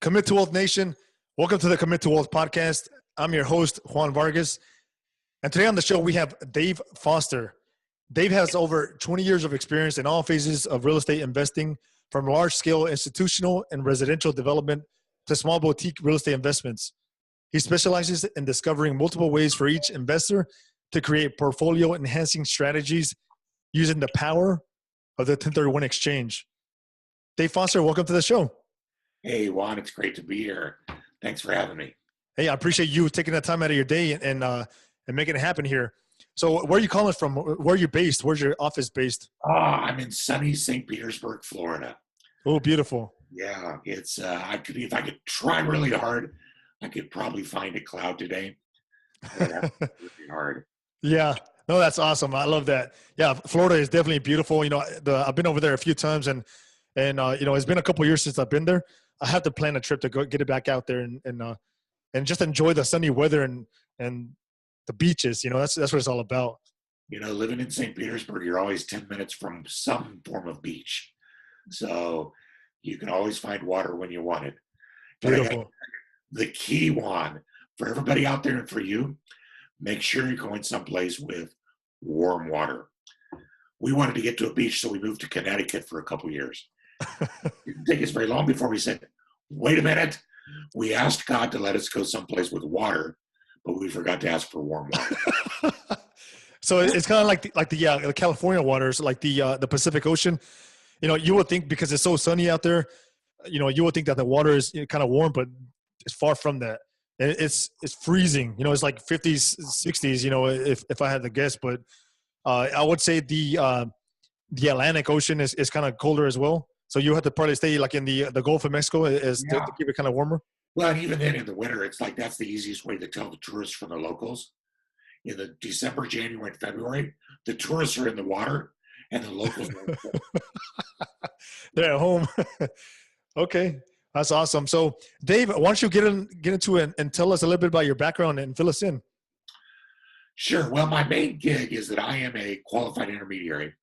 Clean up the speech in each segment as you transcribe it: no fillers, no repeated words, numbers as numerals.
Commit to Wealth Nation. Welcome to the Commit to Wealth podcast. I'm your host, Juan Vargas. And today on the show, we have Dave Foster. Dave has over 20 years of experience in all phases of real estate investing, from large-scale institutional and residential development to small boutique real estate investments. He specializes in discovering multiple ways for each investor to create portfolio-enhancing strategies using the power of the 1031 exchange. Dave Foster, welcome to the show. Hey, Juan, it's great to be here. Thanks for having me. Hey, I appreciate you taking the time out of your day and making it happen here. So where are you calling from? Where are you based? Where's your office based? I'm in sunny St. Petersburg, Florida. Oh, beautiful. Yeah, it's if I could try really hard, I could probably find a cloud today. But that's really hard. Yeah. No, that's awesome. I love that. Yeah, Florida is definitely beautiful. You know, I've been over there a few times and it's been a couple of years since I've been there. I have to plan a trip to go get it back out there and just enjoy the sunny weather and the beaches. You know, that's what it's all about. You know, living in St. Petersburg, you're always 10 minutes from some form of beach. So you can always find water when you want it. Beautiful. The key, Juan, for everybody out there and for you, make sure you're going someplace with warm water. We wanted to get to a beach, so we moved to Connecticut for a couple of years. It didn't take us very long before we said, wait a minute. We asked God to let us go someplace with water, but we forgot to ask for warm water. So it's kind of like the California waters, like the Pacific Ocean. You know, you would think because it's so sunny out there, you know, you would think that the water is kind of warm, but it's far from that. It's freezing. You know, it's like 50s, 60s. You know, if I had to guess, but I would say the Atlantic Ocean is kind of colder as well. So you have to probably stay like in the Gulf of Mexico to keep it kind of warmer. Well, and even then in the winter, it's like that's the easiest way to tell the tourists from the locals. In the December, January, and February, the tourists are in the water and the locals are they're at home. Okay, that's awesome. So, Dave, why don't you get into it and tell us a little bit about your background and fill us in? Sure. Well, my main gig is that I am a qualified intermediary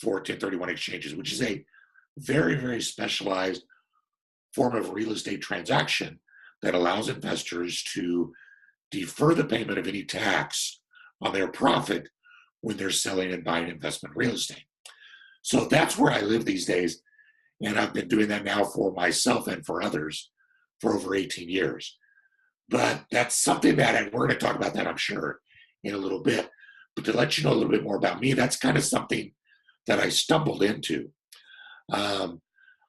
for 1031 exchanges, which is a very, very specialized form of real estate transaction that allows investors to defer the payment of any tax on their profit when they're selling and buying investment real estate. So that's where I live these days. And I've been doing that now for myself and for others for over 18 years. But that's something that, and we're going to talk about that, I'm sure, in a little bit. But to let you know a little bit more about me, that's kind of something that I stumbled into.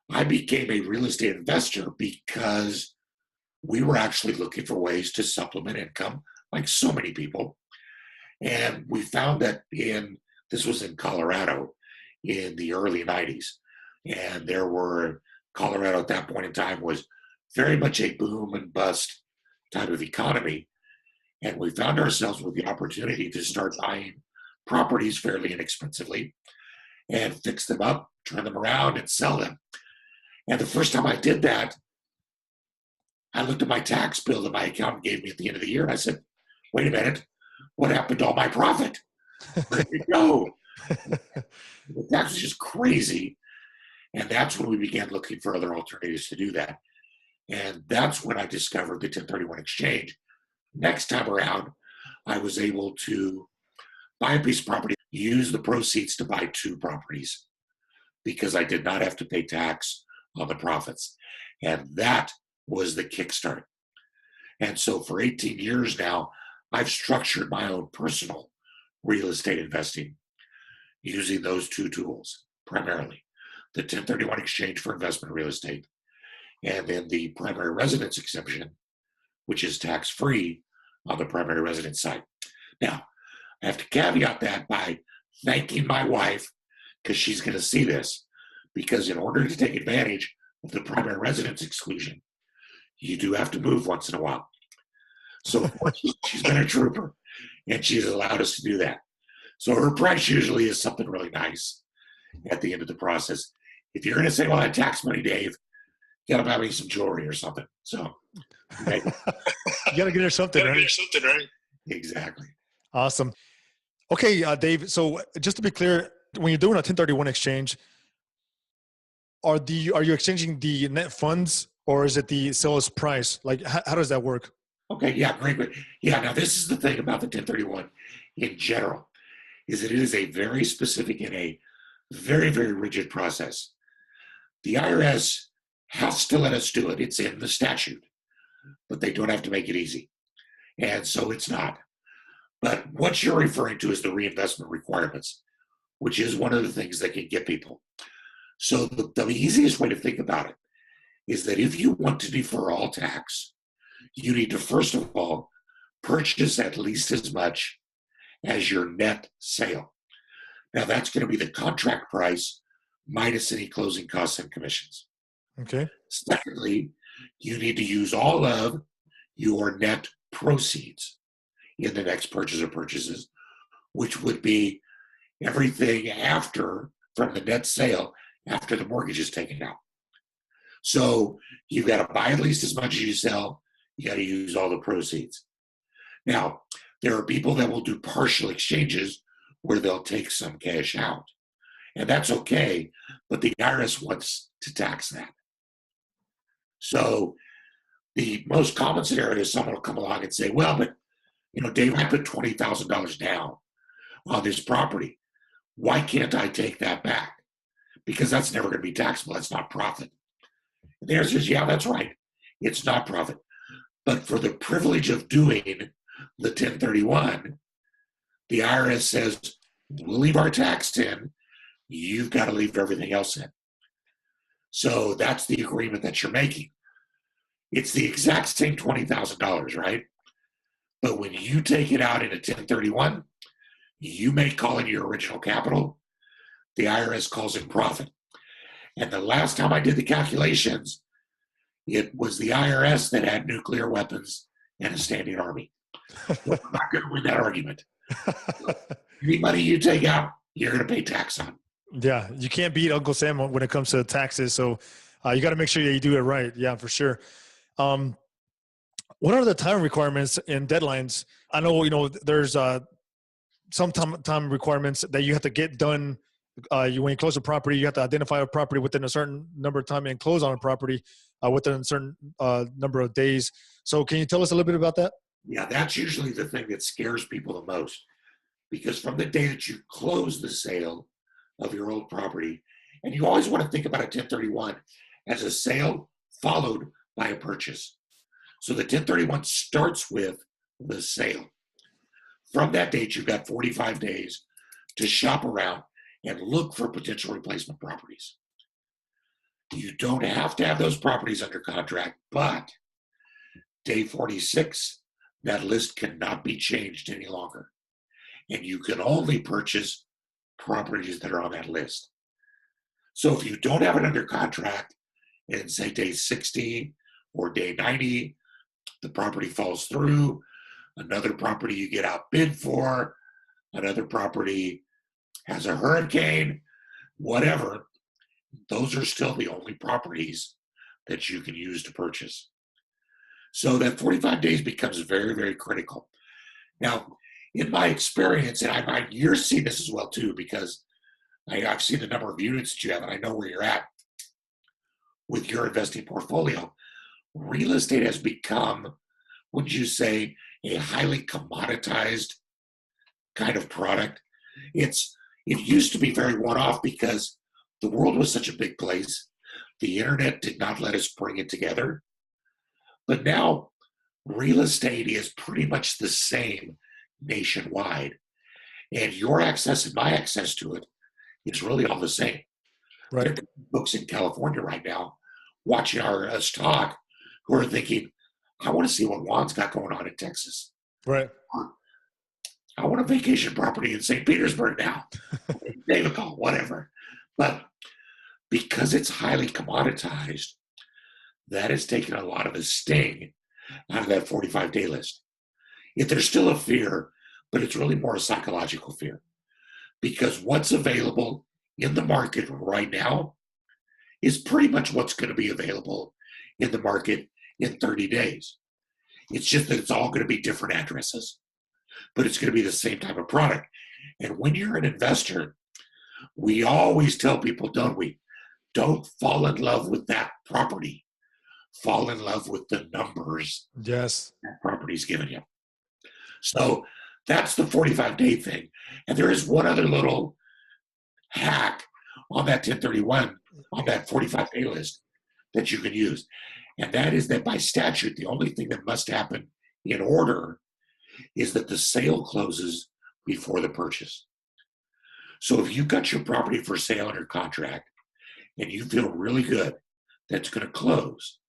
I became a real estate investor because we were actually looking for ways to supplement income, like so many people. And we found that this was in Colorado in the early 90s. And Colorado at that point in time was very much a boom and bust type of economy. And we found ourselves with the opportunity to start buying properties fairly inexpensively and fix them up, turn them around, and sell them. And the first time I did that, I looked at my tax bill that my accountant gave me at the end of the year, and I said, wait a minute, what happened to all my profit? Where did it go? The tax was just crazy. And that's when we began looking for other alternatives to do that. And that's when I discovered the 1031 exchange. Next time around, I was able to buy a piece of property, use the proceeds to buy 2 properties because I did not have to pay tax on the profits. And that was the kickstart. And so for 18 years now, I've structured my own personal real estate investing using those 2 tools, primarily the 1031 exchange for investment real estate, and then the primary residence exemption, which is tax-free on the primary residence side. Now, I have to caveat that by thanking my wife, because she's going to see this, because in order to take advantage of the primary residence exclusion, you do have to move once in a while. So she's been a trooper, and she's allowed us to do that. So her price usually is something really nice at the end of the process. If you're going to say, well, I had tax money, Dave, you got to buy me some jewelry or something. So you got to get her something, right? Exactly. Awesome. Okay, Dave. So just to be clear, when you're doing a 1031 exchange, are you exchanging the net funds or is it the sales price? Like, how does that work? Okay, yeah, great. Yeah, now this is the thing about the 1031 in general, is that it is a very specific and a very, very rigid process. The IRS has to let us do it. It's in the statute, but they don't have to make it easy. And so it's not. But what you're referring to is the reinvestment requirements, which is one of the things that can get people. So the easiest way to think about it is that if you want to defer all tax, you need to first of all purchase at least as much as your net sale. Now that's going to be the contract price minus any closing costs and commissions. Okay. Secondly, you need to use all of your net proceeds in the next purchase or purchases, which would be everything after from the net sale after the mortgage is taken out. So you've got to buy at least as much as you sell. You got to use all the proceeds. Now, there are people that will do partial exchanges where they'll take some cash out. And that's okay, but the IRS wants to tax that. So the most common scenario is someone will come along and say, well, but Dave, I put $20,000 down on this property. Why can't I take that back? Because that's never going to be taxable. That's not profit. And the answer is, yeah, that's right. It's not profit. But for the privilege of doing the 1031, the IRS says, we'll leave our tax in. You've got to leave everything else in. So that's the agreement that you're making. It's the exact same $20,000, right? But when you take it out in a 1031, you may call it your original capital. The IRS calls it profit. And the last time I did the calculations, it was the IRS that had nuclear weapons and a standing army. Well, I'm not going to win that argument. Any money you take out, you're going to pay tax on. Yeah, you can't beat Uncle Sam when it comes to taxes. So you got to make sure that you do it right. Yeah, for sure. What are the time requirements and deadlines? I know, there's some time requirements that you have to get done. When you close a property, you have to identify a property within a certain number of time and close on a property within a certain number of days. So can you tell us a little bit about that? Yeah, that's usually the thing that scares people the most, because from the day that you close the sale of your old property, and you always want to think about a 1031 as a sale followed by a purchase. So the 1031 starts with the sale. From that date, you've got 45 days to shop around and look for potential replacement properties. You don't have to have those properties under contract, but day 46, that list cannot be changed any longer. And you can only purchase properties that are on that list. So if you don't have it under contract and say day 60 or day 90, the property falls through, another property you get outbid for, another property has a hurricane, whatever, those are still the only properties that you can use to purchase. So that 45 days becomes very, very critical. Now, in my experience, and you're seeing this as well too, because I've seen the number of units that you have, and I know where you're at with your investing portfolio. Real estate has become, would you say, a highly commoditized kind of product. It used to be very one-off because the world was such a big place. The internet did not let us bring it together. But now real estate is pretty much the same nationwide. And your access and my access to it is really all the same. Right. There are folks in California right now watching us talk who are thinking, I want to see what Juan's got going on in Texas. Right. I want a vacation property in St. Petersburg now. David call, whatever. But because it's highly commoditized, that has taken a lot of the sting out of that 45-day list. If there's still a fear, but it's really more a psychological fear. Because what's available in the market right now is pretty much what's going to be available in the market in 30 days. It's just that it's all going to be different addresses, but it's going to be the same type of product. And when you're an investor, we always tell people, don't we? Don't fall in love with that property. fall in love with the numbers Yes. that property's given you. So that's the 45-day thing. And there is one other little hack on that 1031, on that 45-day list that you can use. And that is that by statute, the only thing that must happen in order is that the sale closes before the purchase. So if you've got your property for sale under contract and you feel really good that's going to close,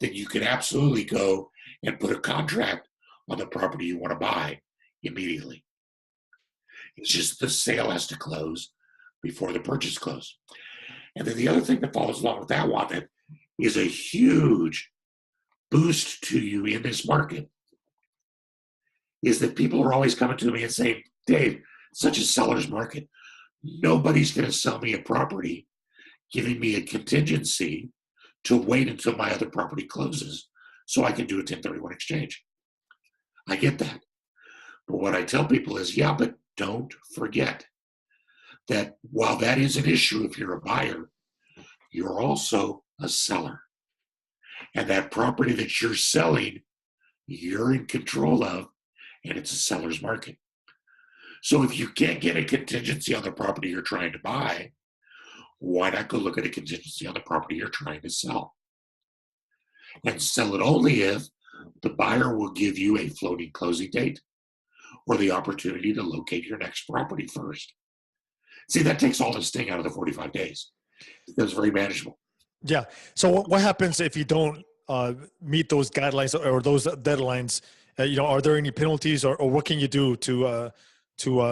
then you can absolutely go and put a contract on the property you want to buy immediately. It's just the sale has to close before the purchase closes. And then the other thing that follows along with that one that is a huge boost to you in this market is that people are always coming to me and saying, Dave, such a seller's market. Nobody's going to sell me a property giving me a contingency to wait until my other property closes so I can do a 1031 exchange. I get that. But what I tell people is, yeah, but don't forget that while that is an issue if you're a buyer, you're also a seller. And that property that you're selling, you're in control of, and it's a seller's market. So if you can't get a contingency on the property you're trying to buy, why not go look at a contingency on the property you're trying to sell? And sell it only if the buyer will give you a floating closing date or the opportunity to locate your next property first. See, that takes all the sting out of the 45 days. It's very manageable. Yeah. So what happens if you don't meet those guidelines or those deadlines? Are there any penalties or what can you do to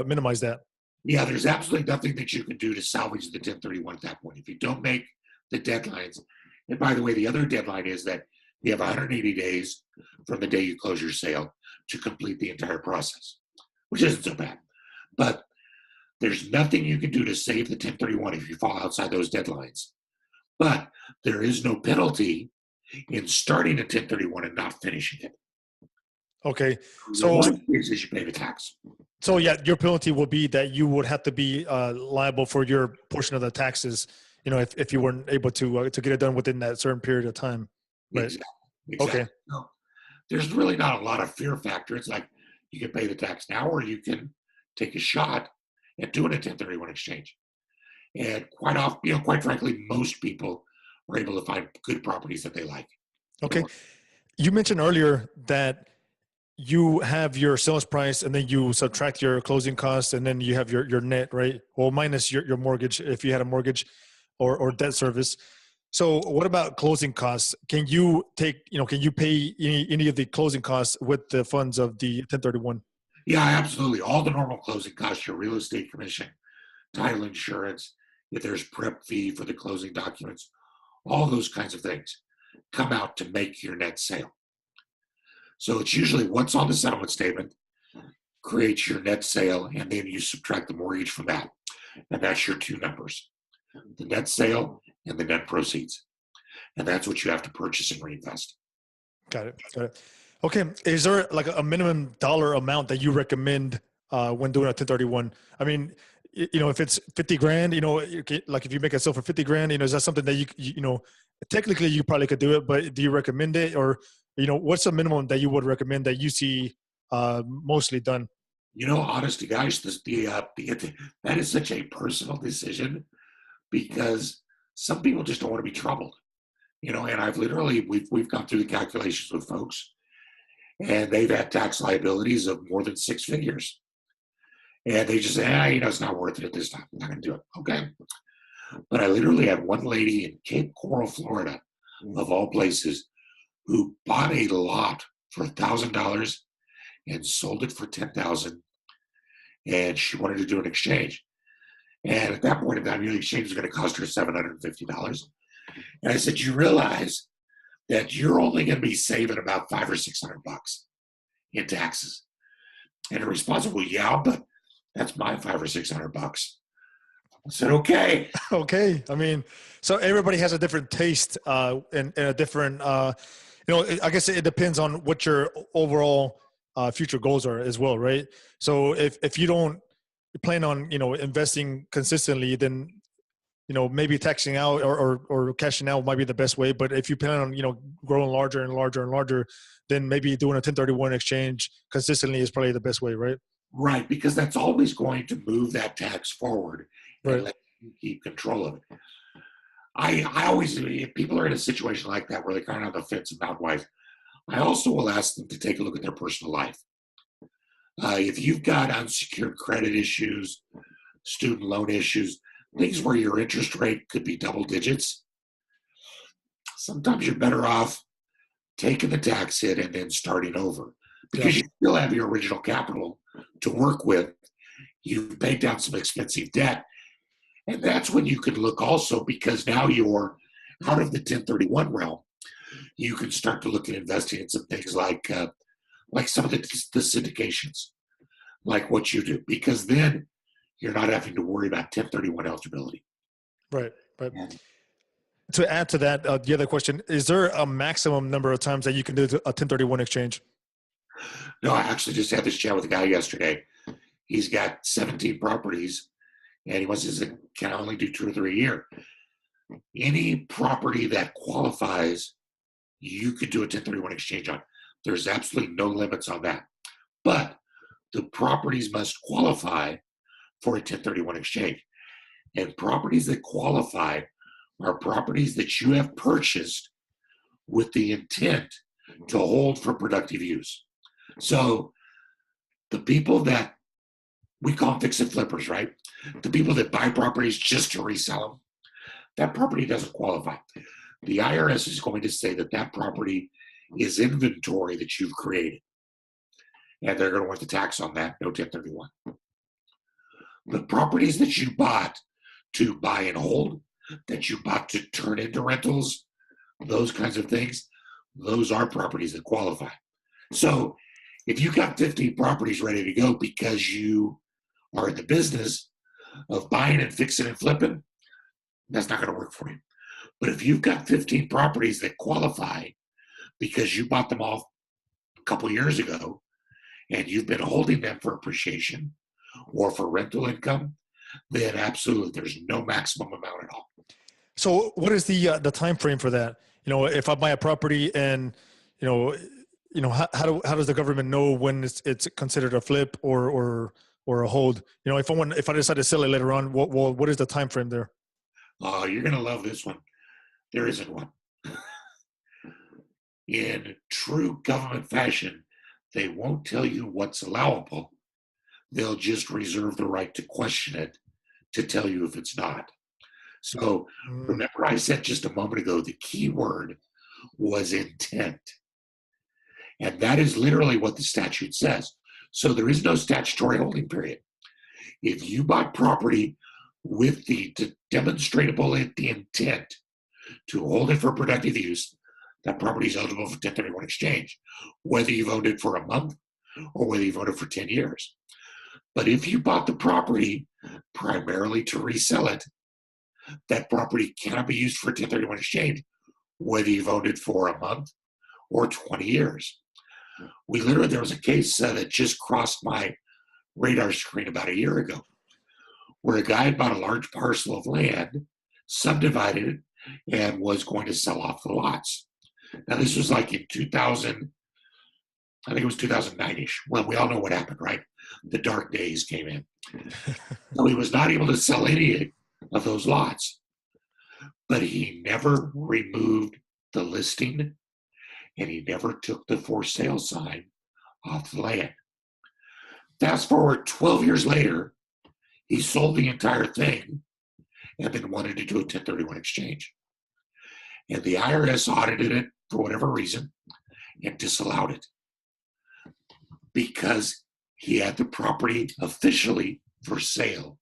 minimize that? Yeah, there's absolutely nothing that you can do to salvage the 1031 at that point. If you don't make the deadlines, and by the way, the other deadline is that you have 180 days from the day you close your sale to complete the entire process, which isn't so bad. But there's nothing you can do to save the 1031 if you fall outside those deadlines. But there is no penalty in starting a 1031 and not finishing it. Okay. So one is you pay the tax. So yeah, your penalty will be that you would have to be liable for your portion of the taxes, if you weren't able to get it done within that certain period of time. Right. Exactly. Okay. No, there's really not a lot of fear factor. It's like you can pay the tax now, or you can take a shot at doing a 1031 exchange. And quite frankly, most people are able to find good properties that they like. Okay. You mentioned earlier that you have your sales price and then you subtract your closing costs and then you have your net, right? Well, minus your mortgage, if you had a mortgage or debt service. So what about closing costs? Can you pay any of the closing costs with the funds of the 1031? Yeah, absolutely. All the normal closing costs, your real estate commission, title insurance, if there's prep fee for the closing documents, all those kinds of things come out to make your net sale. So it's usually what's on the settlement statement creates your net sale, and then you subtract the mortgage from that. And that's your two numbers, the net sale and the net proceeds. And that's what you have to purchase and reinvest. Got it. Okay. Is there like a minimum dollar amount that you recommend when doing a 1031? I mean, if it's 50 grand, like if you make a sale for 50 grand, is that something that you technically you probably could do it, but do you recommend it? Or, what's the minimum that you would recommend that you see mostly done? Honest to gosh, that is such a personal decision because some people just don't want to be troubled, and I've we've gone through the calculations with folks and they've had tax liabilities of more than six figures. And they just say, it's not worth it at this time. I'm not going to do it. Okay. But I literally had one lady in Cape Coral, Florida, of all places, who bought a lot for $1,000 and sold it for $10,000. And she wanted to do an exchange. And at that point in time, the exchange was going to cost her $750. And I said, you realize that you're only going to be saving about $500 or $600 in taxes. And her response was, well, yeah, but that's my $500 or $600. I said, okay. Okay. I mean, so everybody has a different taste and a different, I guess it depends on what your overall future goals are as well, right? So if you don't plan on, investing consistently, then maybe taxing out or cashing out might be the best way. But if you plan on, growing larger and larger and larger, then maybe doing a 1031 exchange consistently is probably the best way, right? Right, because that's always going to move that tax forward and Right. let you keep control of it. I always, if people are in a situation like that where they're kind of on the fence about wife, I also will ask them to take a look at their personal life. If you've got unsecured credit issues, student loan issues, things where your interest rate could be double digits, sometimes you're better off taking the tax hit and then starting over Yeah. because you still have your original capital to work with. You've paid down some expensive debt. And that's when you can look also, because now you're out of the 1031 realm, you can start to look at investing in some things like some of the syndications, like what you do, because then you're not having to worry about 1031 eligibility. Right. Right. And To add to that, the other question, is there a maximum number of times that you can do a 1031 exchange? no, I actually just had this chat with a guy yesterday. He's got 17 properties and he wants to can only do 2 or 3 a year. Any property that qualifies, you could do a 1031 exchange on. There's absolutely no limits on that. But the properties must qualify for a 1031 exchange. And properties that qualify are properties that you have purchased with the intent to hold for productive use. So the people that we call them fix and flippers, right? The people that buy properties just to resell them, that property doesn't qualify. The IRS is going to say that that property is inventory that you've created. And they're going to want the tax on that, no 1031. The properties that you bought to buy and hold, that you bought to turn into rentals, those kinds of things, those are properties that qualify. So if you got 15 properties ready to go because you are in the business of buying and fixing and flipping, that's not going to work for you. But if you've got 15 properties that qualify because you bought them off a couple years ago and you've been holding them for appreciation or for rental income, then absolutely there's no maximum amount at all. So what is the time frame for that? If I buy a property and, how does the government know when it's considered a flip or a hold? If I decide to sell it later on, what is the time frame there? Oh, you're going to love this one. There isn't one. In true government fashion, they won't tell you what's allowable. They'll just reserve the right to question it, to tell you if it's not. So remember I said just a moment ago, the key word was intent. And that is literally what the statute says. So there is no statutory holding period. If you bought property with the demonstrable the intent to hold it for productive use, that property is eligible for 1031 exchange, whether you've owned it for a month or whether you've owned it for 10 years. But if you bought the property primarily to resell it, that property cannot be used for 1031 exchange, whether you've owned it for a month or 20 years. There was a case that just crossed my radar screen about a year ago, where a guy had bought a large parcel of land, subdivided it, and was going to sell off the lots. Now, this was like in 2000, I think it was 2009-ish. Well, we all know what happened, right? The dark days came in. So he was not able to sell any of those lots, but he never removed the listing and he never took the for sale sign off the land. Fast forward 12 years later, he sold the entire thing and then wanted to do a 1031 exchange. And the IRS audited it for whatever reason and disallowed it because he had the property officially for sale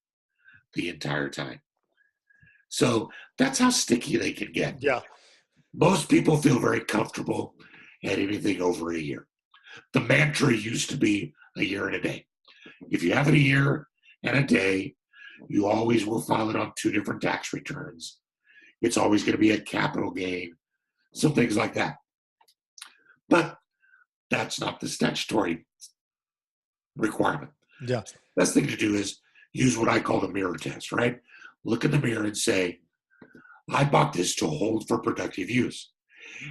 the entire time. So that's how sticky they can get. Yeah. Most people feel very comfortable at anything over a year. The mantra used to be a year and a day. If you have it a year and a day, you always will file it on 2 different tax returns. It's always going to be a capital gain, some things like that. But that's not the statutory requirement. Yeah. Best thing to do is use what I call the mirror test, right? Look in the mirror and say, I bought this to hold for productive use.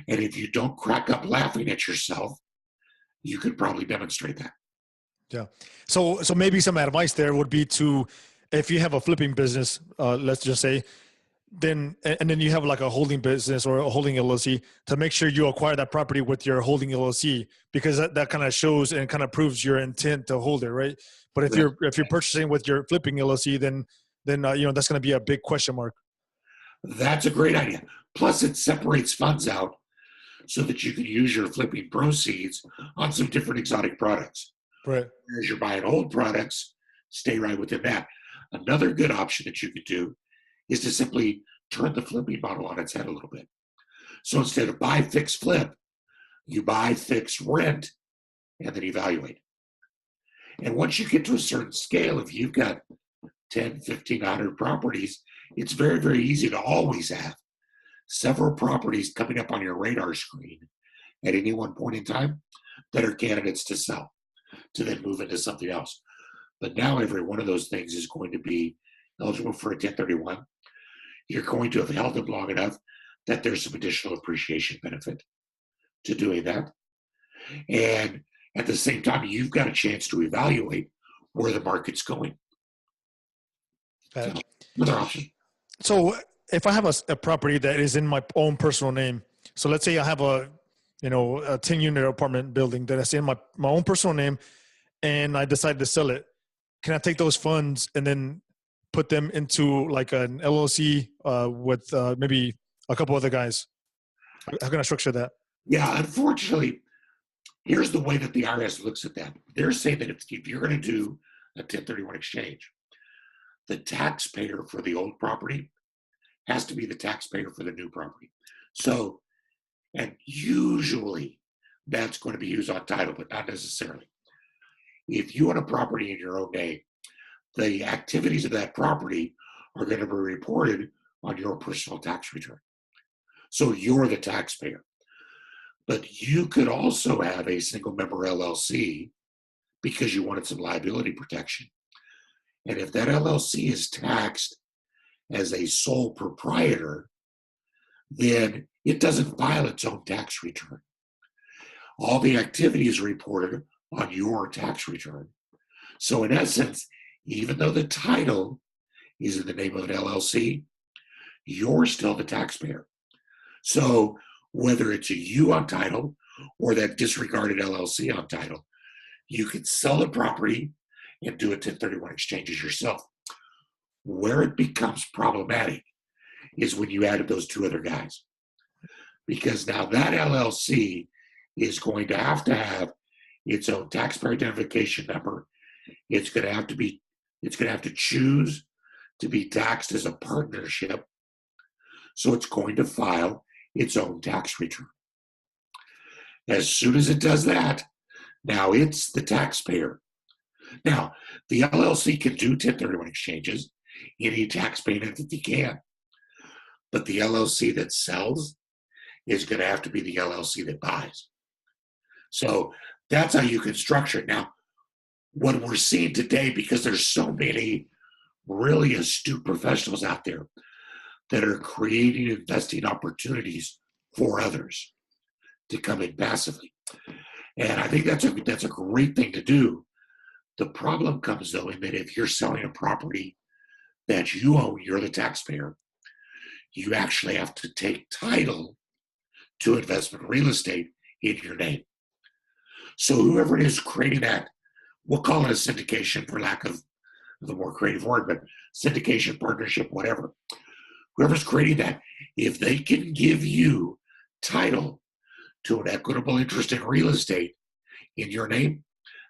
And if you don't crack up laughing at yourself, you could probably demonstrate that. Yeah. So maybe some advice there would be to, if you have a flipping business, let's just say, then you have like a holding business or a holding LLC, to make sure you acquire that property with your holding LLC, because that kind of shows and kind of proves your intent to hold it, right? But if you're purchasing with your flipping LLC, then that's going to be a big question mark. That's a great idea. Plus, it separates funds out so that you can use your flipping proceeds on some different exotic products. Right. As you're buying old products, stay right within that. Another good option that you could do is to simply turn the flipping model on its head a little bit. So instead of buy, fix, flip, you buy, fix, rent, and then evaluate. And once you get to a certain scale, if you've got 10, 1,500 properties, it's very, very easy to always have several properties coming up on your radar screen at any one point in time that are candidates to sell, to then move into something else. But now every one of those things is going to be eligible for a 1031. You're going to have held them long enough that there's some additional appreciation benefit to doing that. And at the same time, you've got a chance to evaluate where the market's going. So, another option. So if I have a property that is in my own personal name, so let's say I have a 10-unit apartment building that is in my own personal name, and I decide to sell it, can I take those funds and then put them into like an LLC with maybe a couple other guys? How can I structure that? Yeah, unfortunately, here's the way that the IRS looks at that. They're saying that if you're going to do a 1031 exchange, the taxpayer for the old property has to be the taxpayer for the new property. So, and usually that's going to be used on title, but not necessarily. If you own a property in your own name, the activities of that property are going to be reported on your personal tax return. So you're the taxpayer. But you could also have a single member LLC because you wanted some liability protection. And if that LLC is taxed as a sole proprietor, then it doesn't file its own tax return. All the activity is reported on your tax return. So in essence, even though the title is in the name of an LLC, you're still the taxpayer. So whether it's a you on title or that disregarded LLC on title, you can sell the property and do a 1031 exchanges yourself. Where it becomes problematic is when you added those two other guys. Because now that LLC is going to have its own taxpayer identification number. It's going to have to choose to be taxed as a partnership. So it's going to file its own tax return. As soon as it does that, now it's the taxpayer. Now, the LLC can do 1031 exchanges. Any taxpaying entity can. But the LLC that sells is going to have to be the LLC that buys. So that's how you can structure it. Now, what we're seeing today, because there's so many really astute professionals out there that are creating investing opportunities for others to come in passively. And I think that's a great thing to do. The problem comes, though, in that if you're selling a property that you own, you're the taxpayer, you actually have to take title to investment real estate in your name. So whoever it is creating that, we'll call it a syndication for lack of a more creative word, but syndication, partnership, whatever. Whoever's creating that, if they can give you title to an equitable interest in real estate in your name,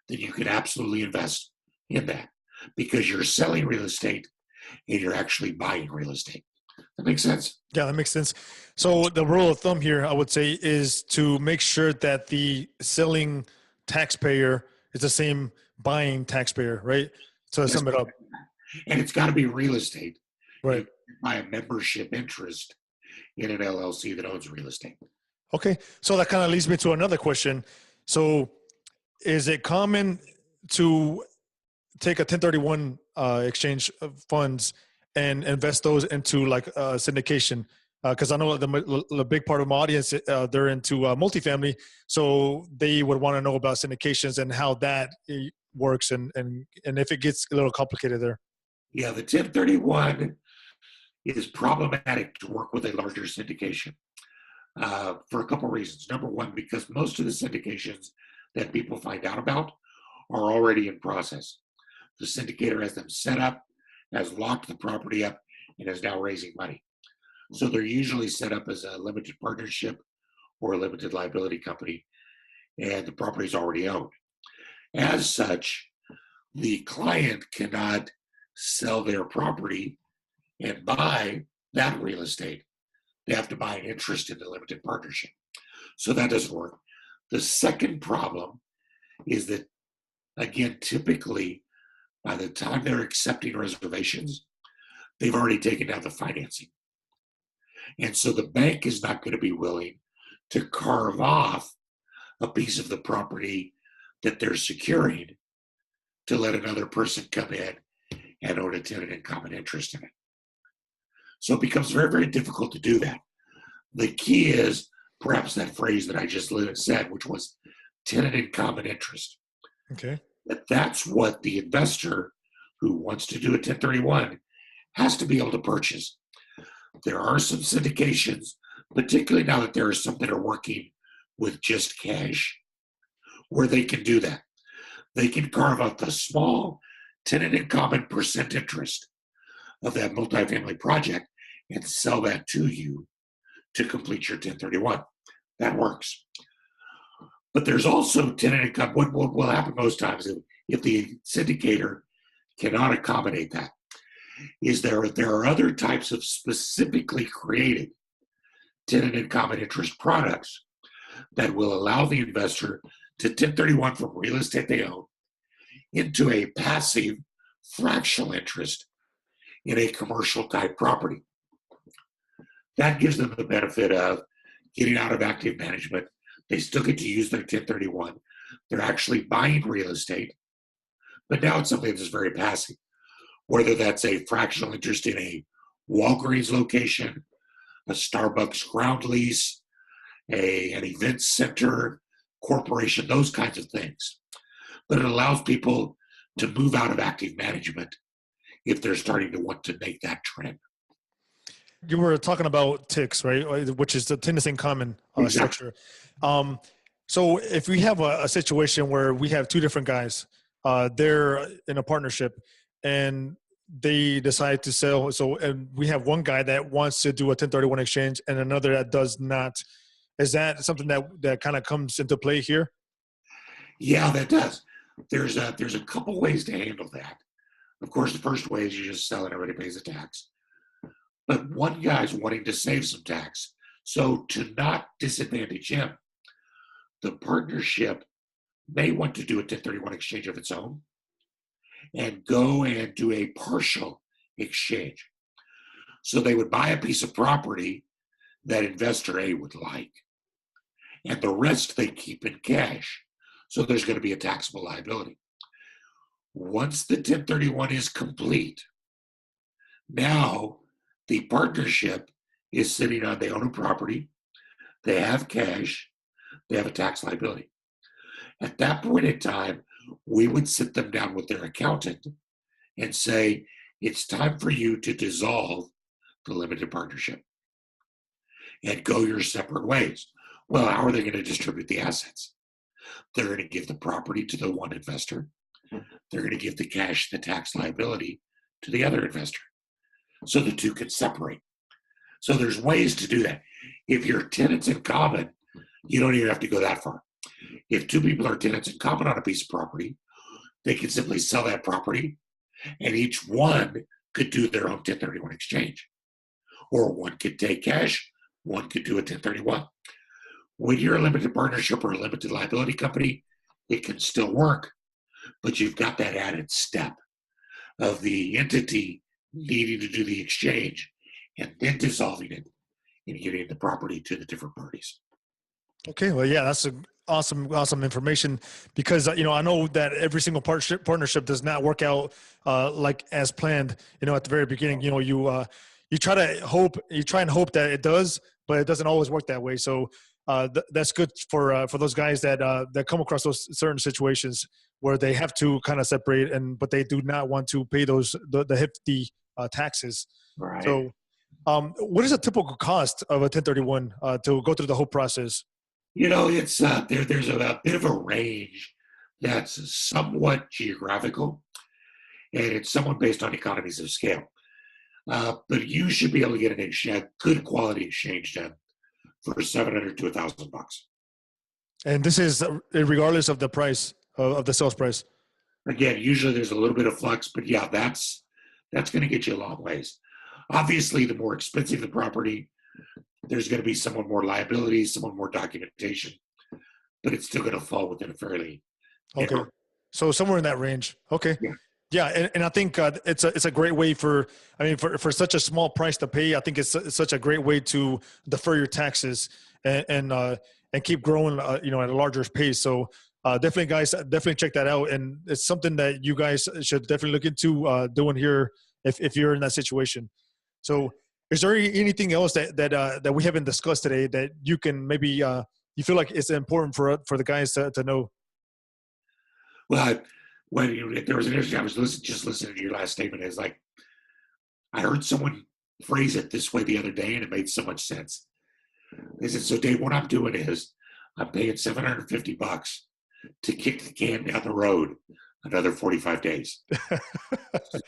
then you can absolutely invest in that because you're selling real estate and you're actually buying real estate. That makes sense? Yeah, that makes sense. So the rule of thumb here, I would say, is to make sure that the selling taxpayer is the same buying taxpayer, right? So to sum it up. And it's got to be real estate. Right. You buy a membership interest in an LLC that owns real estate. Okay. So that kind of leads me to another question. So is it common to take a 1031 exchange of funds and invest those into like syndication? Because I know the big part of my audience, they're into multifamily, so they would want to know about syndications and how that works, and if it gets a little complicated there. Yeah, the 1031 is problematic to work with a larger syndication for a couple of reasons. Number one, because most of the syndications that people find out about are already in process. The syndicator has them set up, has locked the property up, and is now raising money. So they're usually set up as a limited partnership or a limited liability company, and the property is already owned. As such, the client cannot sell their property and buy that real estate. They have to buy an interest in the limited partnership. So that doesn't work. The second problem is that, again, typically by the time they're accepting reservations, they've already taken down the financing. And so the bank is not going to be willing to carve off a piece of the property that they're securing to let another person come in and own a tenant in common interest in it. So it becomes very, very difficult to do that. The key is perhaps that phrase that I just said, which was tenant in common interest. Okay. That's what the investor who wants to do a 1031 has to be able to purchase. There are some syndications, particularly now that there are some that are working with just cash, where they can do that. They can carve out the small tenant in common percent interest of that multifamily project and sell that to you to complete your 1031. That works. But there's also tenant income. What will happen most times if the syndicator cannot accommodate that is there are other types of specifically created tenant in common interest products that will allow the investor to 1031 from real estate they own into a passive fractional interest in a commercial type property. That gives them the benefit of getting out of active management. They still get to use their 1031. They're actually buying real estate, but now it's something that's very passive, whether that's a fractional interest in a Walgreens location, a Starbucks ground lease, an event center, corporation, those kinds of things. But it allows people to move out of active management if they're starting to want to make that trend. You were talking about TICs, right? Which is the tenants in common Exactly. structure. So if we have a situation where we have two different guys, they're in a partnership and they decide to sell. So, and we have one guy that wants to do a 1031 exchange and another that does not. Is that something that kind of comes into play here? Yeah, that does. There's a couple ways to handle that. Of course, the first way is you just sell it, everybody pays the tax. But one guy's wanting to save some tax. So to not disadvantage him, the partnership may want to do a 1031 exchange of its own and go and do a partial exchange. So they would buy a piece of property that investor A would like, and the rest they keep in cash. So there's going to be a taxable liability. Once the 1031 is complete, now the partnership is sitting on, they own a property, they have cash, they have a tax liability. At that point in time, we would sit them down with their accountant and say, it's time for you to dissolve the limited partnership and go your separate ways. Well, how are they going to distribute the assets? They're going to give the property to the one investor. They're going to give the cash, the tax liability to the other investor. So the two can separate. So there's ways to do that. If you're tenants in common, you don't even have to go that far. If two people are tenants in common on a piece of property, they can simply sell that property and each one could do their own 1031 exchange. Or one could take cash, one could do a 1031. When you're a limited partnership or a limited liability company, it can still work, but you've got that added step of the entity needing to do the exchange and then dissolving it and giving the property to the different parties. Okay, well, yeah, awesome information because I know that every single partnership does not work out like as planned. At the very beginning, you try and hope that it does, but it doesn't always work that way. So that's good for those guys that come across those certain situations where they have to kind of separate, but they do not want to pay the hefty taxes. Right. So, what is a typical cost of a 1031 to go through the whole process? It's there's a bit of a range that's somewhat geographical, and it's somewhat based on economies of scale. But you should be able to get a good quality exchange done for $700 to $1,000. And this is regardless of the price of the sales price. Again, usually there's a little bit of flux, but yeah, that's going to get you a long ways. Obviously, the more expensive the property, there's going to be somewhat more liability, somewhat more documentation, but it's still going to fall within a fairly okay. So somewhere in that range. Okay. Yeah, and I think it's a great way for such a small price to pay. I think it's such a great way to defer your taxes and keep growing, at a larger pace. So definitely, guys, definitely check that out. And it's something that you guys should definitely look into doing here if you're in that situation. So, is there anything else that we haven't discussed today that you can maybe you feel like it's important for the guys to know? Well, when there was an interview, I was just listening to your last statement. It's like I heard someone phrase it this way the other day, and it made so much sense. They said, "So, Dave, what I'm doing is I'm paying $750 to kick the can down the road another 45 days.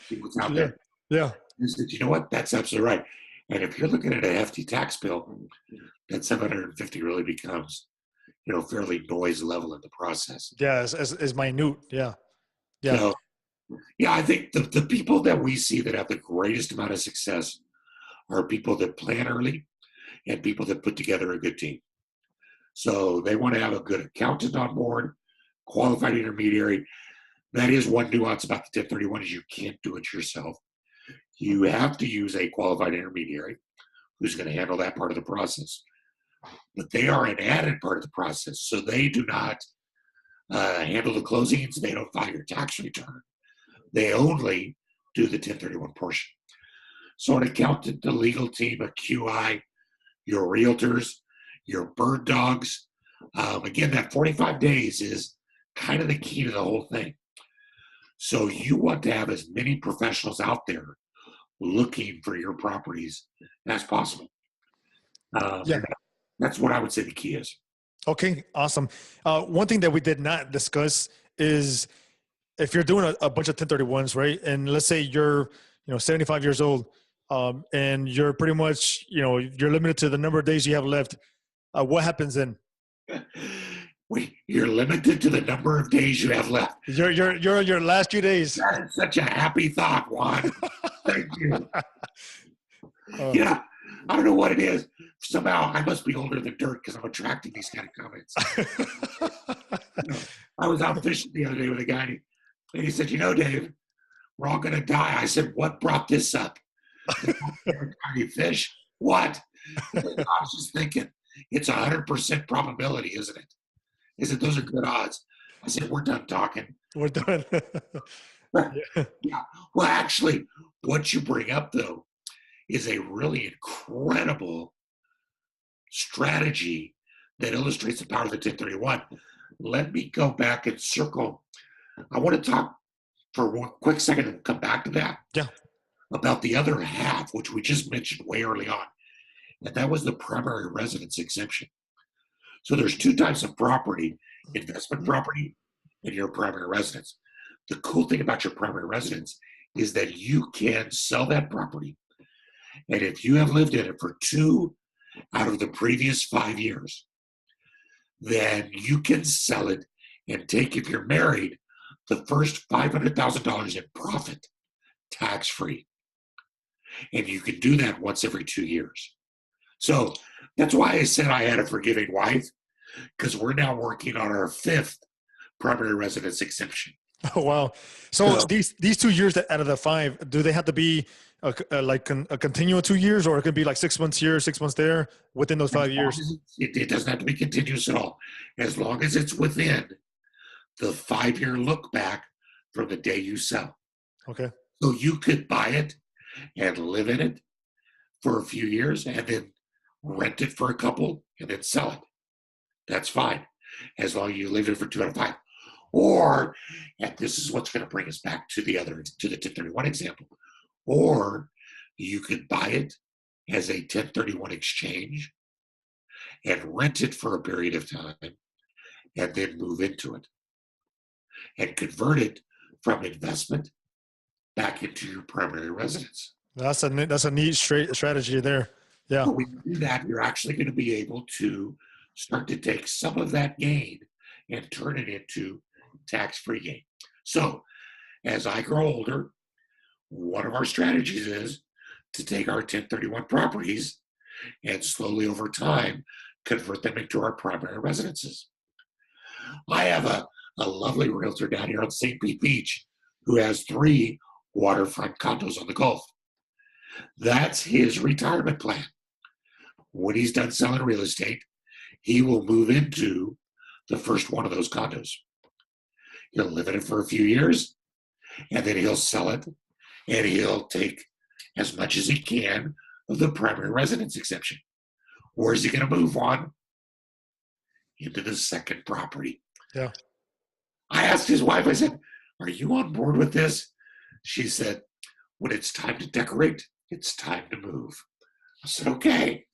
See what's out there." Yeah. I said, "You know what? That's absolutely right. And if you're looking at a hefty tax bill, that 750 really becomes, fairly noise level in the process." Yeah, as minute. Yeah. So, yeah, I think the people that we see that have the greatest amount of success are people that plan early and people that put together a good team. So they want to have a good accountant on board, qualified intermediary. That is one nuance about the 1031 is you can't do it yourself. You have to use a qualified intermediary who's going to handle that part of the process. But they are an added part of the process. So they do not handle the closings. They don't file your tax return. They only do the 1031 portion. So an accountant, the legal team, a QI, your realtors, your bird dogs. Again, that 45 days is kind of the key to the whole thing. So you want to have as many professionals out there looking for your properties as possible. That's what I would say the key is. Okay, awesome. One thing that we did not discuss is if you're doing a bunch of 1031s, right? And let's say you're 75 years old, and you're pretty much you're limited to the number of days you have left. What happens then? You're limited to the number of days you have left. You're your last few days. That is such a happy thought, Juan. Thank you. I don't know what it is. Somehow I must be older than dirt because I'm attracting these kind of comments. I was out fishing the other day with a guy, and he said, "Dave, we're all going to die." I said, "What brought this up? You fish? What?" I was just thinking, it's 100% probability, isn't it? He said, "Those are good odds." I said, "We're done talking. We're done." Yeah. Well, actually, what you bring up, though, is a really incredible strategy that illustrates the power of the 1031. Let me go back and circle. I want to talk for one quick second and come back to that. Yeah. About the other half, which we just mentioned way early on, and that was the primary residence exemption. So there's two types of property: investment property and your primary residence. The cool thing about your primary residence is that you can sell that property, and if you have lived in it for 2 out of the previous 5 years, then you can sell it and take, if you're married, the first $500,000 in profit tax-free. And you can do that once every 2 years. So that's why I said I had a forgiving wife, because we're now working on our 5th primary residence exemption. Oh, wow. So these 2 years out of the 5, do they have to be a continual 2 years, or it could be like 6 months here, 6 months there within those 5 years? It doesn't have to be continuous at all. As long as it's within the 5-year look back from the day you sell. Okay. So you could buy it and live in it for a few years and then rent it for a couple and then sell it. That's fine, as long as you live it for 2 out of 5. Or, and this is what's going to bring us back to the 1031 example, or you could buy it as a 1031 exchange and rent it for a period of time and then move into it and convert it from investment back into your primary residence. That's a neat strategy there. Yeah. So when you do that, you're actually going to be able to start to take some of that gain and turn it into tax-free gain. So as I grow older, one of our strategies is to take our 1031 properties and slowly over time convert them into our primary residences. I have a lovely realtor down here on St. Pete Beach who has 3 waterfront condos on the Gulf. That's his retirement plan. When he's done selling real estate, he will move into the first one of those condos. He'll live in it for a few years, and then he'll sell it, and he'll take as much as he can of the primary residence exemption. Where is he going to move on? Into the second property. Yeah. I asked his wife, I said, are you on board with this? She said, when it's time to decorate, it's time to move. I said, okay.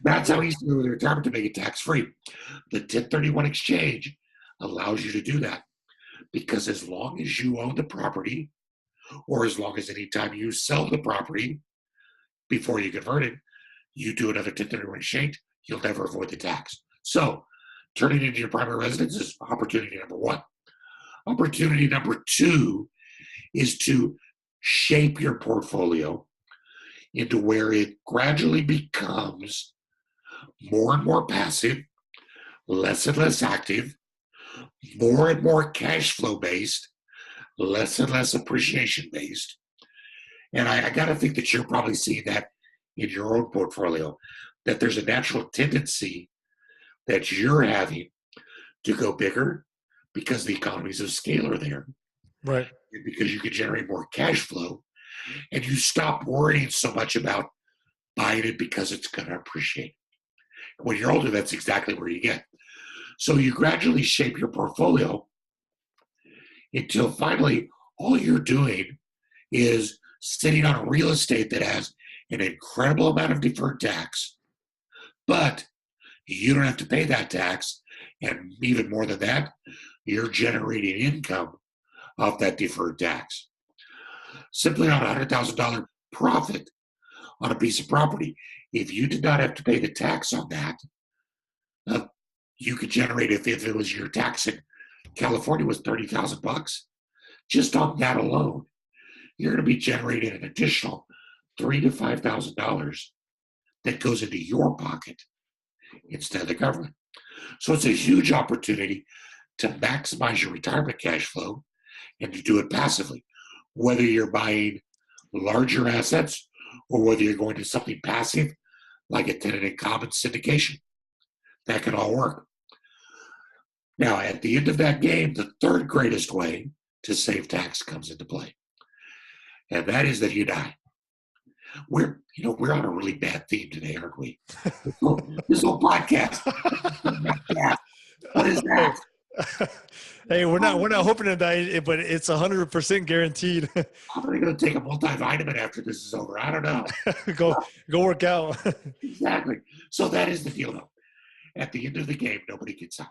That's how he's doing the retirement to make it tax-free. The 1031 exchange allows you to do that because as long as you own the property, or as long as any time you sell the property before you convert it, you do another 1031 exchange, you'll never avoid the tax. So turning into your primary residence is opportunity number 1. Opportunity number 2 is to shape your portfolio into where it gradually becomes more and more passive, less and less active, more and more cash flow based, less and less appreciation based. And I got to think that you're probably seeing that in your own portfolio, that there's a natural tendency that you're having to go bigger because the economies of scale are there. Right. And because you can generate more cash flow, and you stop worrying so much about buying it because it's going to appreciate. When you're older, that's exactly where you get. So you gradually shape your portfolio until finally all you're doing is sitting on real estate that has an incredible amount of deferred tax, but you don't have to pay that tax. And even more than that, you're generating income off that deferred tax. Simply on a $100,000 profit on a piece of property, if you did not have to pay the tax on that, you could generate, if it was your tax in California was $30,000, just on that alone, you're going to be generating an additional $3,000 to $5,000 that goes into your pocket instead of the government. So it's a huge opportunity to maximize your retirement cash flow and to do it passively, whether you're buying larger assets or whether you're going to something passive like a tenant in common syndication. That can all work. Now, at the end of that game, the third greatest way to save tax comes into play, and that is that you die. We're on a really bad theme today, aren't we? This whole podcast. What is that? Hey, we're not hoping to die, but it's 100% guaranteed. I'm going to go take a multivitamin after this is over. I don't know. Go work out. Exactly. So that is the deal, though. At the end of the game, nobody gets out.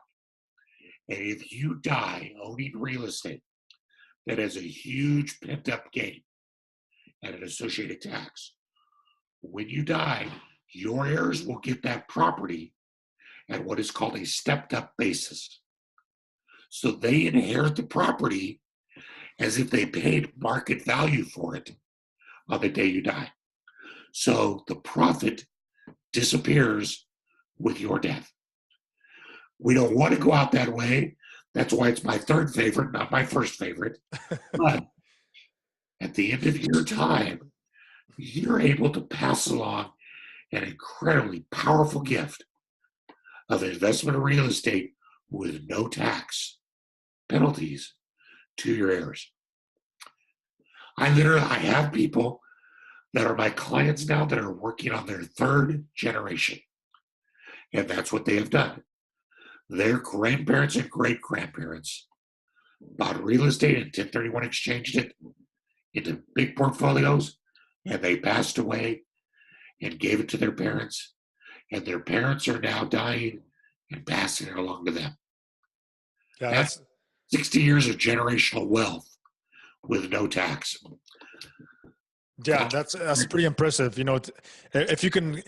And if you die owning real estate that has a huge pent-up gain and an associated tax, when you die, your heirs will get that property at what is called a stepped-up basis. So they inherit the property as if they paid market value for it on the day you die. So the profit disappears with your death. We don't want to go out that way. That's why it's my third favorite, not my first favorite. But at the end of your time, you're able to pass along an incredibly powerful gift of investment in real estate with no tax penalties to your heirs. I have people that are my clients now that are working on their third generation. And that's what they have done. Their grandparents and great grandparents bought real estate and 1031 exchanged it into big portfolios, and they passed away and gave it to their parents. And their parents are now dying and passing it along to them. Yeah, That's 60 years of generational wealth with no tax. Yeah, that's pretty impressive. If you can,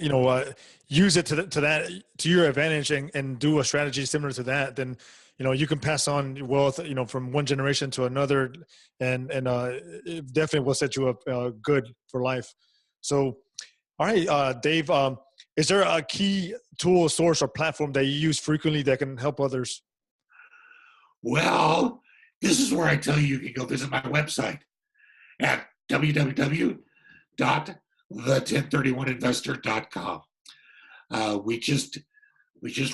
use it to your advantage and do a strategy similar to that, then you can pass on wealth, from one generation to another, and it definitely will set you up good for life. So, all right, Dave, is there a key tool, source, or platform that you use frequently that can help others? Well, this is where I tell you can go visit my website at www.the1031investor.com. We just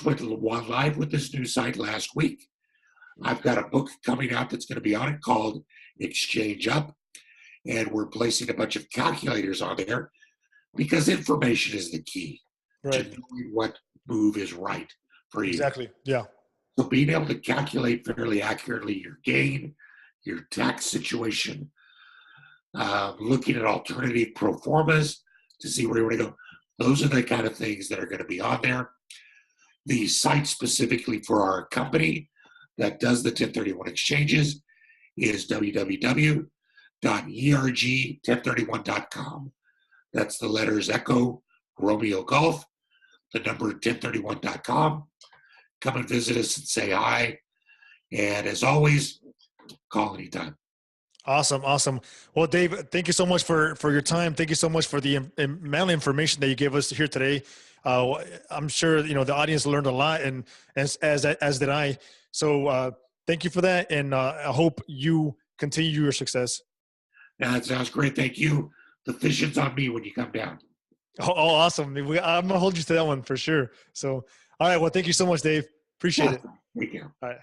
went live with this new site last week. I've got a book coming out that's going to be on it called Exchange Up, and we're placing a bunch of calculators on there because information is the key to knowing what move is right for you. Exactly. Yeah. So being able to calculate fairly accurately your gain, your tax situation, looking at alternative proformas to see where you want to go. Those are the kind of things that are going to be on there. The site specifically for our company that does the 1031 exchanges is www.erg1031.com. That's the letters Echo, Romeo, Golf, the number 1031.com. Come and visit us and say hi. And as always, call anytime. Awesome. Well, Dave, thank you so much for your time. Thank you so much for the amount of information that you gave us here today. I'm sure the audience learned a lot, and as did I. So thank you for that, and I hope you continue your success. Yeah, that sounds great. Thank you. The fishing's on me when you come down. Oh, awesome! I'm gonna hold you to that one for sure. So, all right. Well, thank you so much, Dave. Appreciate it. Take care. All right.